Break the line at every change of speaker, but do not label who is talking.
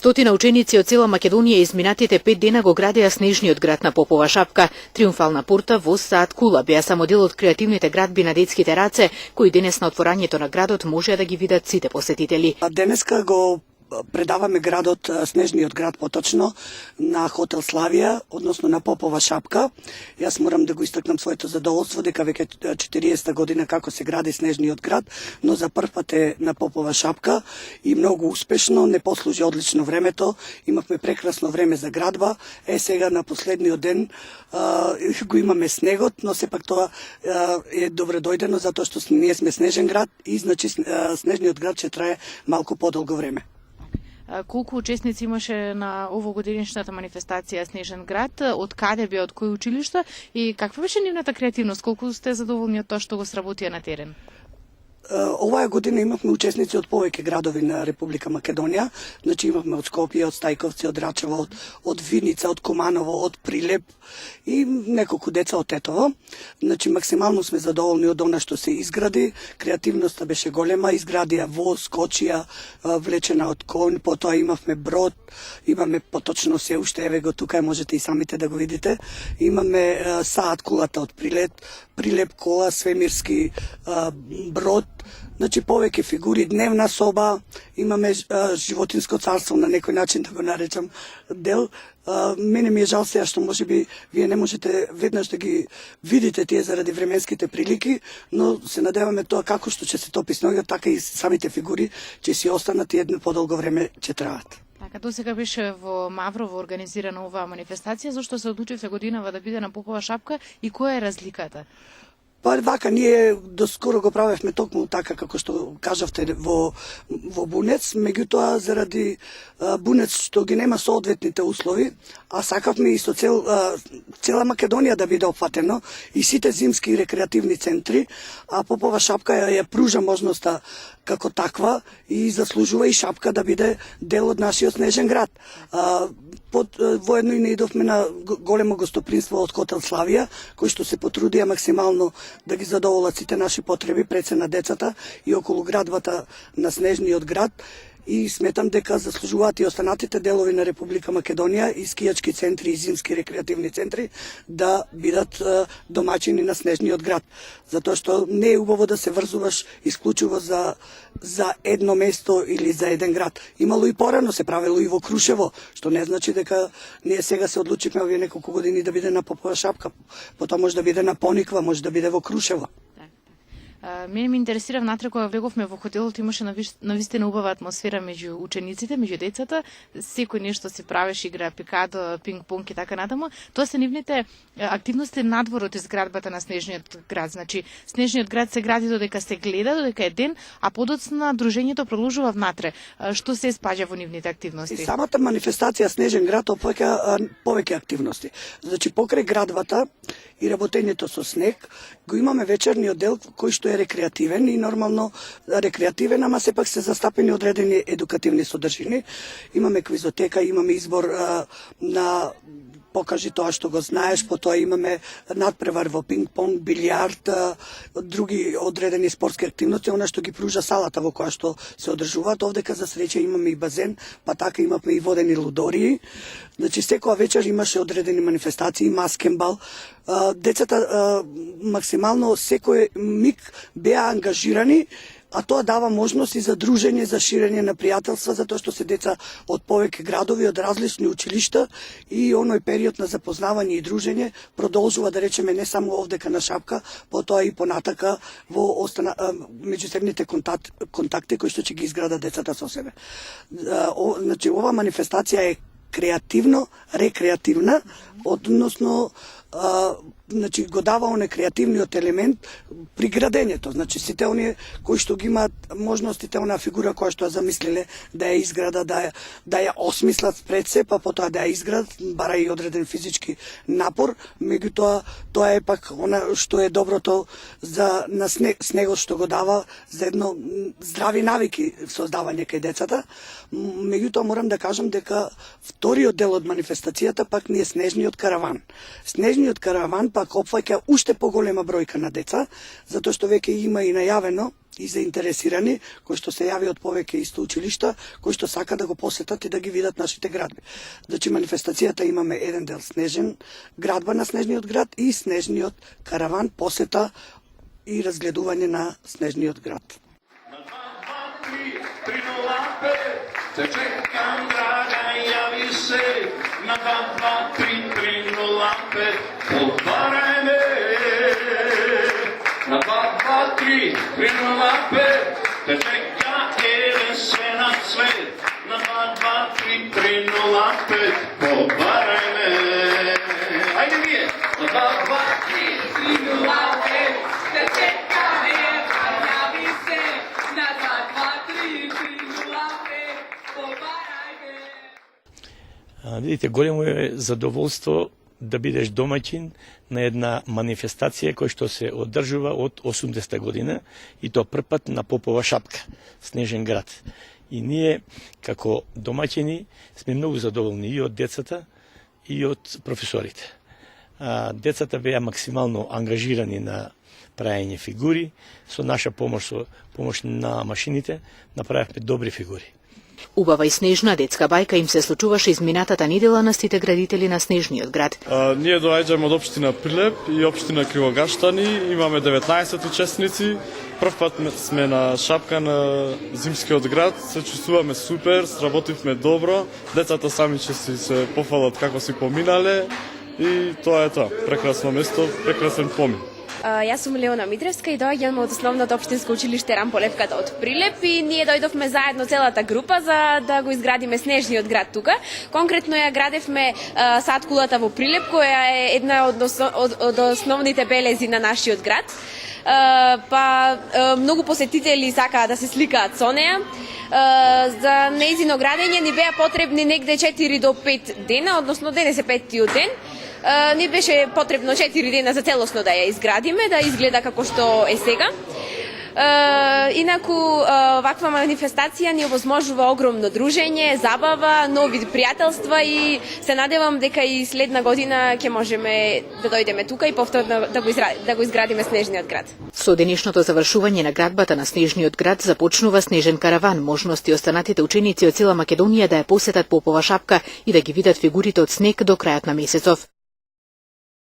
Стотина ученици од цела Македонија изминатите 5 дена го градеа снежниот град на Попова шапка. Триумфална порта, воз, саат, кула беа само дел од креативните градби на детските раце, кои денес на отворањето на градот можеа да ги видат сите посетители.
Денеска го предаваме градот, снежниот град поточно, на хотел Славија, односно на Попова шапка. Јас морам да го истакнам своето задоволство дека веќе 40 година како се гради снежниот град, но за прв пат е на Попова шапка и многу успешно, не послужи одлично времето, имавме прекрасно време за градба, сега на последниот ден го имаме снегот, но сепак тоа е добредојдено затоа што ние сме снежен град и значи снежниот град ќе трае малку подолго време.
Колку учесници имаше на овогодишната манифестација Снежен град? Од каде беа, од кои училишта и каква беше нивната креативност? Колку сте задоволни од тоа што го сработија на терен?
Оваа година имавме учесници од повеќе градови на Република Македонија. Значи имавме од Скопје, од Стајковци, од Рачево, од Виница, од Куманово, од Прилеп и неколку деца од Тетово. Значи максимално сме задоволни од она што се изгради. Креативноста беше голема, изградија воз, кочија, влечена од конј, потоа имавме брод, имаме поточно се уште, еве го тука можете и самите да го видите. Имаме саат кулата од Прилеп кола, свемирски брод, значи повеќе фигури, дневна соба, имаме животинско царство на некој начин да го наречам дел. Мене ми е жал сега што можеби вие не можете веднаш да ги видите тие заради временските прилики, но се надеваме тоа како што ќе се топи снегот, така и самите фигури ќе си останат и едно подолго време ќе траат.
Така, досега беше во Маврово организирана оваа манифестација, зашто се одлучивте годинава да биде на Попова шапка и која е разликата?
Па вака, ние доскоро го правевме токму така како што кажавте во Бунец, меѓутоа заради Бунец што ги нема соодветните услови, а сакавме и со цела Македонија да биде опфатено и сите зимски рекреативни центри, а Попова шапка ја пружа можноста како таква и заслужува и шапка да биде дел од нашиот снежен град. Воедно и не идовме на големо гостопринство од хотел Славија, кои што се потрудија максимално да ги задоволат сите наши потреби пред се на децата и околу градбата на снежниот град. И сметам дека заслужуваат и останатите делови на Република Македонија и скијачки центри и зимски рекреативни центри да бидат домаќини на снежниот град. Затоа што не е убаво да се врзуваш исклучиво за едно место или за еден град. Имало и порано, се правело и во Крушево, што не значи дека ние сега се одлучивме овие неколку години да биде на Попова шапка, потоа може да биде на Пониква, може да биде во Крушево.
Мене ми интересира внатре кога влеговме во хотелот, имаше навистина убава атмосфера меѓу учениците, меѓу децата, секој нешто се правеше, игра пикадо, пинг-понг и така натаму. Тоа се нивните активности надвор од изградбата на Снежниот град. Значи, Снежниот град се гради додека се гледа, додека е ден, а подоцна дружењето продолжува внатре. Што се испаѓа во нивните активности?
И самата манифестација Снежен град опфаќа повеќе активности. Значи, покрај градбата и работењето со снег, го имаме вечерниот дел кој што е рекреативен и нормално рекреативен, ама сепак се застапени одредени едукативни содржини. Имаме квизотека, имаме избор на покажи тоа што го знаеш, потоа имаме надпревар во пинг-понг, билјард, други одредени спортски активности, она што ги пружа салата во која што се одржуваат. Овдека за среќа имаме и базен, па така имаме и водени лудории. Значи секоја вечер имаше одредени манифестации, маскенбал. Децата максимално секој миг беа ангажирани, а тоа дава можност и за дружење, за ширење на пријателства, затоа што се деца од повеќе градови, од различни училишта и оној период на запознавање и дружење продолжува, да речеме, не само овдека на шапка, потоа и понатака во меѓусебните контакти кои што ќе ги изградат децата со себе. Значи, ова манифестација е креативно, рекреативна, односно значи го дава оне креативниот елемент при градењето. Значи сите оние кои што ги имаат можностите, она фигура која што ја замислиле да ја изграда, да ја осмислат пред се, па потоа да ја изградат, бара и одреден физички напор, меѓутоа тоа е пак она што е доброто за на снегот што го дава за едно здрави навики создавање кај децата. Меѓутоа морам да кажам дека вториот дел од манифестацијата пак не е снежниот караван. Снежниот караван пак опфаќа уште поголема бројка на деца, затоа што веќе има и најавено и заинтересирани кои што се јави од повеќе исто училишта, кои што сака да го посетат и да ги видат нашите градби. Значи манифестацијата имаме еден дел снежен, градба на снежниот град и снежниот караван, посета и разгледување на снежниот град.
Te čekam, draga, javi se na 223-305, odvaraj me. Na 223-305, te čeka jedan svenat svet. Na 223-305, odvaraj me. Ajde mi je! Na
223-305, te čeka jedan, javi se na 223-305.
Видите, големо е задоволство да бидеш домаќин на една манифестација која што се одржува од 80-та година и то првпат на Попова шапка, Снежен град. И ние како домаќини сме многу задоволни и од децата и од професорите. Децата беа максимално ангажирани на праење фигури, со наша помош, со помош на машините, направивме добри фигури.
Убава и снежна детска бајка им се случуваше изминатата недела на сите градители на Снежниот град.
Ние доаѓаме од општина Прилеп и општина Кривогаштани, имаме 19 учесници. Прв пат сме на шапка на Зимскиот град, се чувствуваме супер, сработивме добро, децата сами ќе си се пофалат како си поминале и тоа е тоа. Прекрасно место, прекрасен помин.
Јас сум Леона Митревска и доаѓам од основното општинско училиште Рамполевката од Прилеп и ние дојдовме заедно целата група за да го изградиме Снежниот град тука. Конкретно ја градевме сад кулата во Прилеп, која е една од основните белези на нашиот град. Многу посетители сакаа да се сликаат со неа. За нејзино градење ни беа потребни негде 4 до 5 дена, односно денес е 5-тиот ден. Ни беше потребно 4 дена за целосно да ја изградиме, да изгледа како што е сега. Инаку, ваква манифестација ни овозможува огромно дружење, забава, нови пријателства и се надевам дека и следна година ќе можеме да дојдеме тука и повторно да го изградиме Снежниот град.
Со денешното завршување на градбата на Снежниот град започнува снежен караван, можности останатите ученици од цела Македонија да ја посетат Попова шапка и да ги видат фигурите од снег до крајот на месецов.